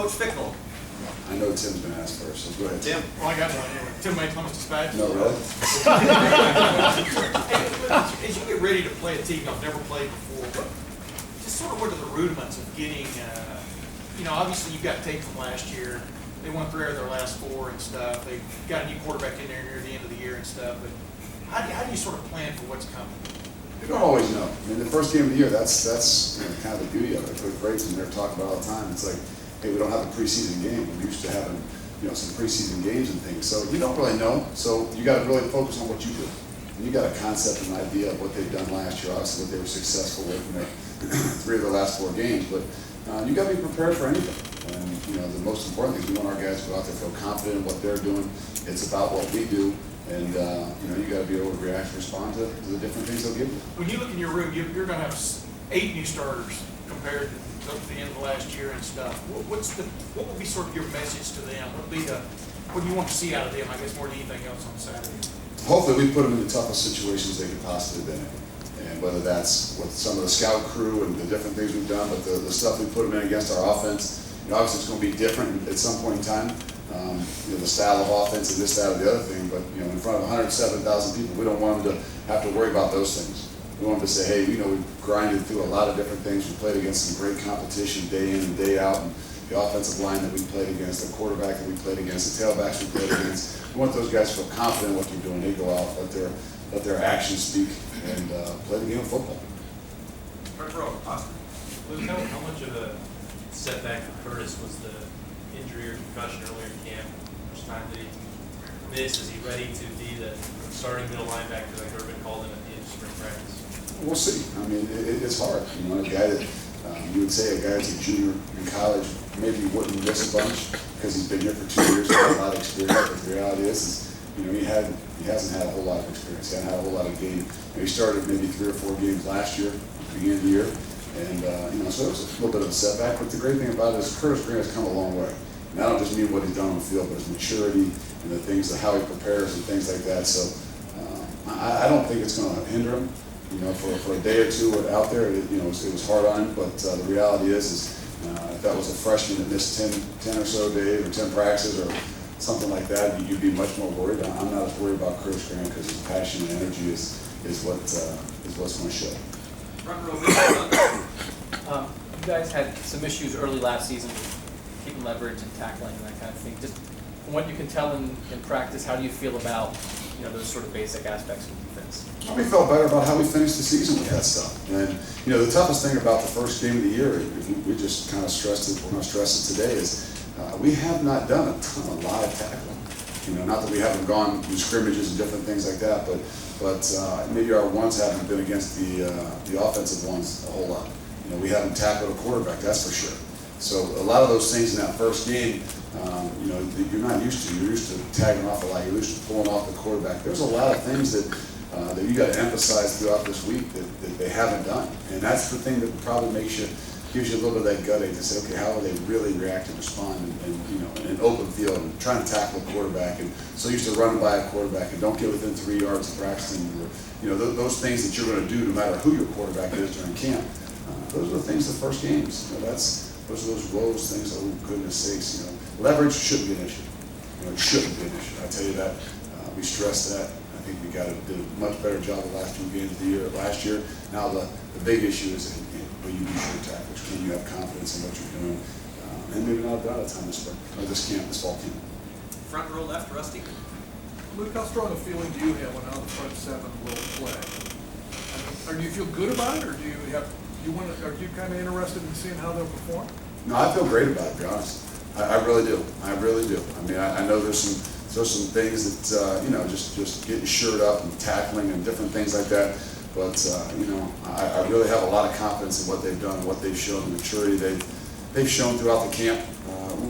Coach Fickell. I know Tim's been asked first, so go ahead. Tim. Well, I got one anyway. Tim May Thomas Dispatch. No, really? As you get ready to play a team you've never played before, just sort of what are the rudiments of getting, obviously you've got tape from last year. They won 3 of their last 4 and stuff. They got a new quarterback in there near the end of the year and stuff. But how do you sort of plan for what's coming? You don't always know. I mean, the first game of the year, that's kind of the beauty of it. Coach Brady's in there talking about all the time. It's like, hey, we don't have a preseason game. We're used to having, some preseason games and things. So you don't really know. So you got to really focus on what you do. And you got a concept and an idea of what they've done last year, obviously what they were successful with in their 3 of the last 4 games. But you got to be prepared for anything. And the most important thing is we want our guys to go out there, feel confident in what they're doing. It's about what we do. And you got to be able to react and respond to the different things they'll give you. When you look in your room, you're going to have 8 new starters compared to the end of the last year and stuff. What would be sort of your message to them? What do you want to see out of them, I guess, more than anything else on Saturday? Hopefully we put them in the toughest situations they could possibly be in. And whether that's with some of the scout crew and the different things we've done, but the stuff we put them in against our offense, obviously it's going to be different at some point in time. The style of offense and this, that, or the other thing, but in front of 107,000 people, we don't want them to have to worry about those things. We want them to say, hey, we've grinded through a lot of different things. We played against some great competition day in and day out, and the offensive line that we played against, the quarterback that we played against, the tailbacks we played against. We want those guys to feel confident in what they're doing. They go out, let their actions speak, and play the game of football. Front row, Austin. Luke, how much of a setback for Curtis was the injury or concussion earlier in camp? How much time did he miss? Is he ready to be the starting middle linebacker like Urban called him at the end of spring practice? We'll see. I mean, it's hard. A guy that you would say a guy that's a junior in college maybe wouldn't miss a bunch because he's been here for 2 years, has a lot of experience. But the reality is he hasn't had a whole lot of experience. He hasn't had a whole lot of game. He started maybe 3 or 4 games last year, at the beginning of the year, and so it was a little bit of a setback. But the great thing about it is Curtis Green has come a long way. And I don't just mean what he's done on the field, but his maturity and the things, how he prepares and things like that. So I don't think it's going to hinder him. For a day or 2 out there, it was hard on him. But the reality is if that was a freshman that missed 10 or so days or 10 practices or something like that, you'd be much more worried. I'm not as worried about Curtis Graham because his passion and energy is what's going to show. Front row, you guys had some issues early last season with keeping leverage and tackling and that kind of thing. Just from what you can tell in practice, how do you feel about those sort of basic aspects of defense? We felt better about how we finished the season with that stuff. And the toughest thing about the first game of the year, we just kind of stressed it. We're going to stress it today. Is we have not done a lot of tackling. Not that we haven't gone through scrimmages and different things like that, but maybe our ones haven't been against the offensive ones a whole lot. We haven't tackled a quarterback, that's for sure. So a lot of those things in that first game, you're not used to. You're used to tagging off a lot. You're used to pulling off the quarterback. There's a lot of things that you got to emphasize throughout this week that they haven't done, and that's the thing that probably gives you a little bit of that gut ache to say, okay, how are they really react and respond in an open field and trying to tackle a quarterback and so used to running by a quarterback and don't get within 3 yards of practicing. Those things that you're going to do no matter who your quarterback is during camp. Those are the things the first games. Those are those woes things. Oh goodness sakes! Leverage shouldn't be an issue. It shouldn't be an issue. I tell you that. We stressed that. I think we did a much better job the last 2 games of the year. Last year. Now the big issue is will you be sure tackles? Can you have confidence in what you're doing? And maybe not about a time this fall camp. front row left, Rusty. Luke, how strong a feeling do you have on how the front 7 will play? Or do you feel good about it, or are you kind of interested in seeing how they'll perform? No, I feel great about it, to be honest. I really do. I really do. I mean, I know there's some things that just getting shored up and tackling and different things like that. But I really have a lot of confidence in what they've done and what they've shown, the maturity they've shown throughout the camp.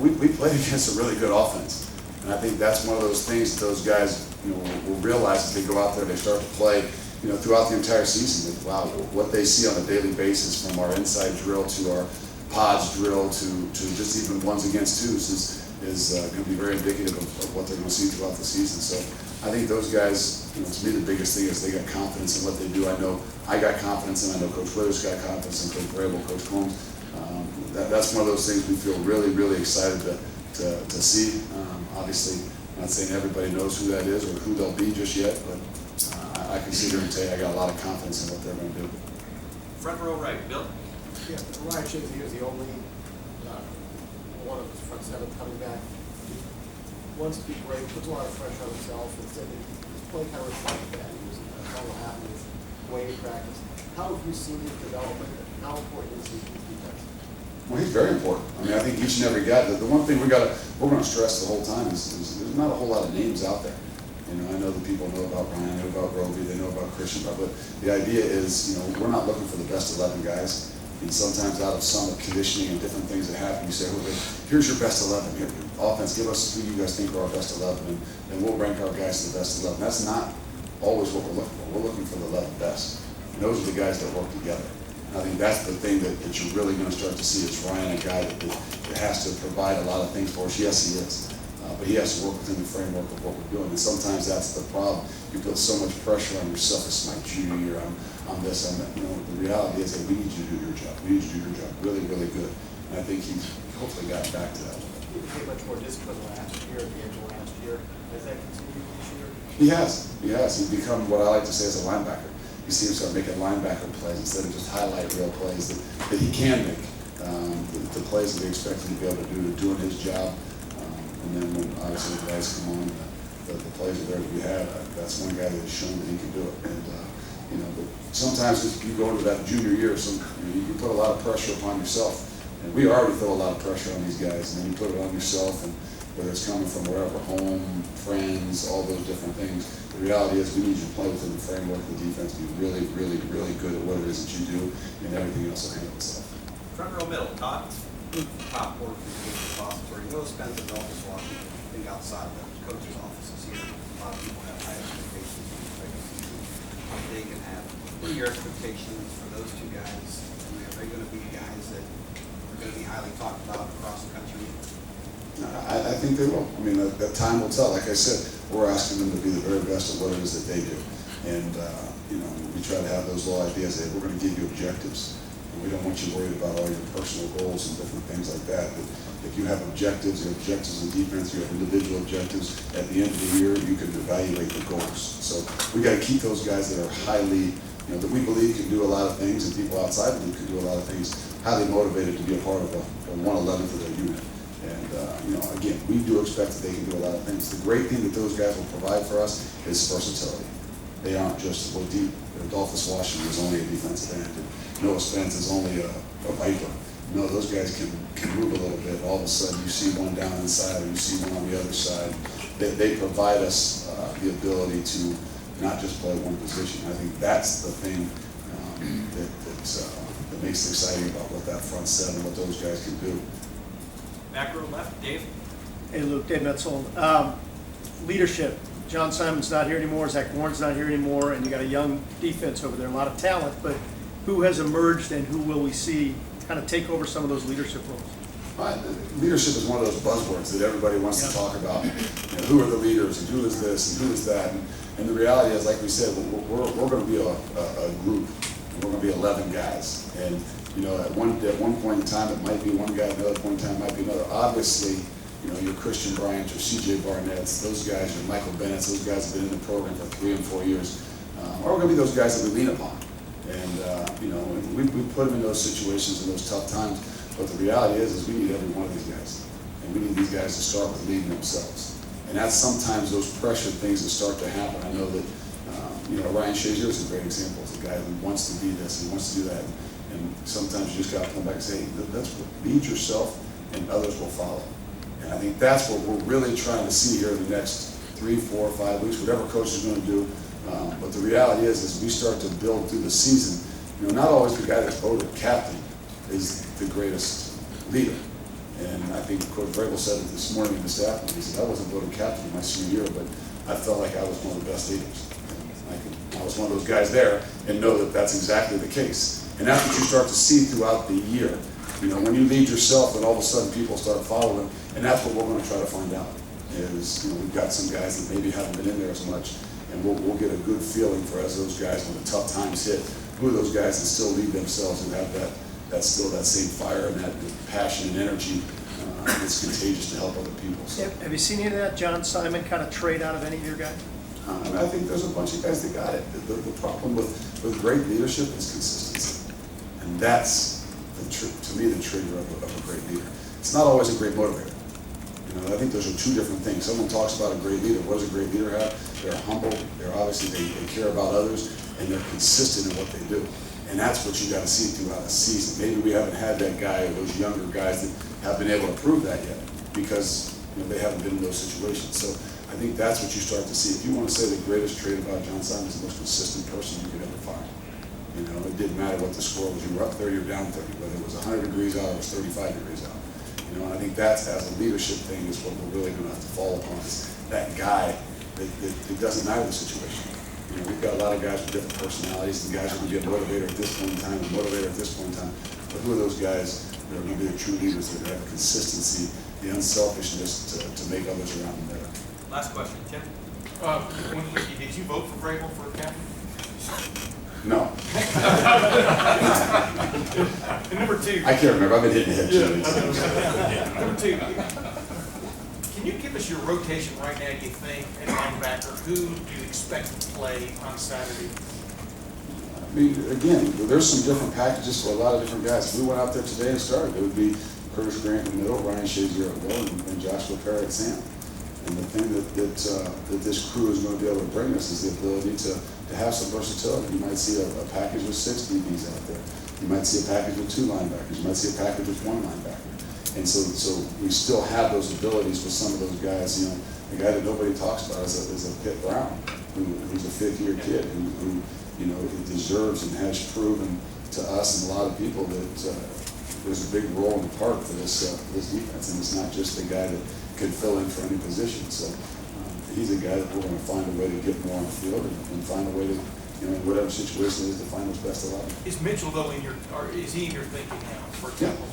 We played against a really good offense, and I think that's one of those things that those guys will realize as they go out there, they start to play. Throughout the entire season, wow, what they see on a daily basis from our inside drill to our pods drill to just even ones against twos is going to be very indicative of what they're going to see throughout the season. So I think those guys, to me, the biggest thing is they got confidence in what they do. I know I got confidence, and I know Coach Withers got confidence, and Coach Brable, Coach Combs. That's one of those things we feel really, really excited to see. Obviously, I'm not saying everybody knows who that is or who they'll be just yet, but I can sit here and tell you I got a lot of confidence in what they're going to do. Front row right, Bill. Yeah, Ryan Shazy is the only one of his front seven coming back. He wants to be great, puts a lot of pressure on himself, and said that his play kind of reflected that. He was kind of happy with the way he practiced. How have you seen his development, and how important is his defense? Well, he's very important. I mean, I think each and every guy, the one thing we're going to stress the whole time is there's not a whole lot of names out there. You know, I know that people know about Ryan, know about Roby, they know about Christian, but the idea is, you know, we're not looking for the best 11 guys. And sometimes out of some conditioning and different things that happen, you say, okay, here's your best 11. Here, offense, give us who you guys think are our best 11, and we'll rank our guys to the best 11. That's not always what we're looking for. We're looking for the 11 best. And those are the guys that work together. And I think that's the thing that you're really going to start to see is Ryan, a guy that has to provide a lot of things for us. Yes, he is. But he has to work within the framework of what we're doing. And sometimes that's the problem. You put so much pressure on yourself. It's my junior year. I'm this, I'm that. You know, the reality is that we need you to do your job. We need you to do your job really, really good. And I think he's hopefully gotten back to that. He became much more disciplined last year, at the end of last year. Has that continued this year? He has. He's become what I like to say as a linebacker. You see him start making linebacker plays instead of just highlight reel plays that he can make. The plays that we expect him to be able to do, doing his job. And then when obviously the guys come on, the plays are there to be had. That's one guy that has shown that he can do it. And you know, but sometimes if you go into that junior year, you put a lot of pressure upon yourself. And we already throw a lot of pressure on these guys, and then you put it on yourself, and whether it's coming from wherever, home, friends, all those different things. The reality is we need you to play within the framework of the defense, be really, really, really good at what it is that you do, and everything else will handle itself. Front row middle, Todd. Top work is the repository. No expense of office watching. I think outside of the coach's offices here, a lot of people have high expectations of what they can have. What are your expectations for those two guys? I mean, are they going to be guys that are going to be highly talked about across the country? I think they will. I mean, that time will tell. Like I said, we're asking them to be the very best at what it is that they do. And, you know, we try to have those little ideas that we're going to give you objectives. And we don't want you worried about all your personal goals and different things like that. But if you have objectives, your objectives in defense, you have individual objectives, at the end of the year, you can evaluate the goals. So we got to keep those guys that are highly, you know, that we believe can do a lot of things, and people outside of them can do a lot of things, highly motivated to be a part of a 1/11th of their unit. And, you know, again, we do expect that they can do a lot of things. The great thing that those guys will provide for us is versatility. They aren't just, well, Adolphus Washington is only a defensive end, and Noah Spence is only a Viper. No, those guys can move a little bit. All of a sudden, you see one down inside, or you see one on the other side. They provide us the ability to not just play one position. I think that's the thing that makes it exciting about what that front seven, what those guys can do. Back row left, Dave. Hey, Luke, Dave Metzold. Leadership. John Simon's not here anymore. Zach Warren's not here anymore, and you got a young defense over there, a lot of talent. But who has emerged, and who will we see kind of take over some of those leadership roles? Leadership is one of those buzzwords that everybody wants to talk about. You know, who are the leaders, and who is this, and who is that? And the reality is, like we said, we're going to be a group. And we're going to be 11 guys. And you know, at one point in time, it might be one guy. At another point in time, it might be another. Obviously, you know, your Christian Bryant, your C.J. Barnett's, those guys, your Michael Bennett's, those guys have been in the program for 3 and 4 years. Are going to be those guys that we lean upon. And, you know, we put them in those situations and those tough times. But the reality is we need every one of these guys. And we need these guys to start with leading themselves. And that's sometimes those pressured things that start to happen. I know that, you know, Ryan Shazier is a great example. He's a guy who wants to be this, he wants to do that. And sometimes you just got to come back and say, lead yourself and others will follow. And I think that's what we're really trying to see here in the next 3, 4, 5 weeks, whatever coach is going to do. But the reality is we start to build through the season, you know, not always the guy that's voted captain is the greatest leader. And I think Coach Vrabel said it this morning in the staff meeting. He said, I wasn't voted captain in my senior year, but I felt like I was one of the best leaders. I was one of those guys there and know that that's exactly the case. And that's what you start to see throughout the year. You know, when you lead yourself, then all of a sudden people start following. And that's what we're going to try to find out. Is, you know, we've got some guys that maybe haven't been in there as much, and we'll get a good feeling for as those guys, when the tough times hit, who are those guys that still lead themselves and have that's still that same fire and that passion and energy that's contagious to help other people. So, Have you seen any of that John Simon kind of trade out of any of your guys? and I think there's a bunch of guys that got it. The problem with great leadership is consistency. And that's, to me, the trigger of a great leader. It's not always a great motivator. You know, I think those are two different things. Someone talks about a great leader. What does a great leader have? They're humble. They're obviously, they care about others, and they're consistent in what they do. And that's what you got to see throughout a season. Maybe we haven't had that guy or those younger guys that have been able to prove that yet because they haven't been in those situations. So I think that's what you start to see. If you want to say the greatest trait about John Simon is the most consistent person you could ever find. You know, it didn't matter what the score was. You were up 30 or down 30, whether it was 100 degrees out or it was 35 degrees out. You know, and I think that's, as a leadership thing, is what we're really going to have to fall upon, is that guy that it doesn't matter the situation. You know, we've got a lot of guys with different personalities, and guys who can be a motivator at this point in time, a motivator at this point in time. But who are those guys that are going to be the true leaders that have the consistency, the unselfishness to make others around them better? Last question, Tim. Did you vote for Vrabel for captain? No. And number two. I can't remember. I've been hitting the head. Number two. Can you give us your rotation right now, do you think, at linebacker? Who do you expect to play on Saturday? I mean, again, there's some different packages for a lot of different guys. If we went out there today and started, it would be Curtis Grant in the middle, Ryan Shazier at will, and Joshua Perry at Sam. And the thing that this crew is going to be able to bring us is the ability to have some versatility. You might see a package with 6 DBs out there. You might see a package with 2 linebackers. You might see a package with 1 linebacker. And so we still have those abilities with some of those guys. You know, the guy that nobody talks about is a Pitt Brown, who's a 5th-year kid who you know, deserves and has proven to us and a lot of people that there's a big role and part for this defense. And it's not just the guy that could fill in for any position. So he's a guy that we're going to find a way to get more on the field and find a way to, you know, in whatever situation it is, to find what's best 11. Is Mitchell, though, is he in your thinking now, for example?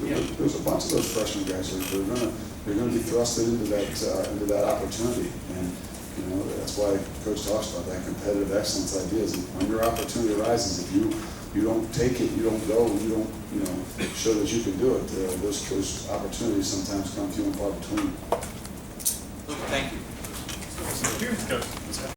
Yeah. There's a bunch of those freshman guys that they're going to be thrusted into that opportunity, and you know that's why Coach talks about that competitive excellence idea. Is that when your opportunity arises, if you don't take it, you don't go, you don't show that you can do it. Those opportunities sometimes come few and far between. Luke, thank you. Thank you.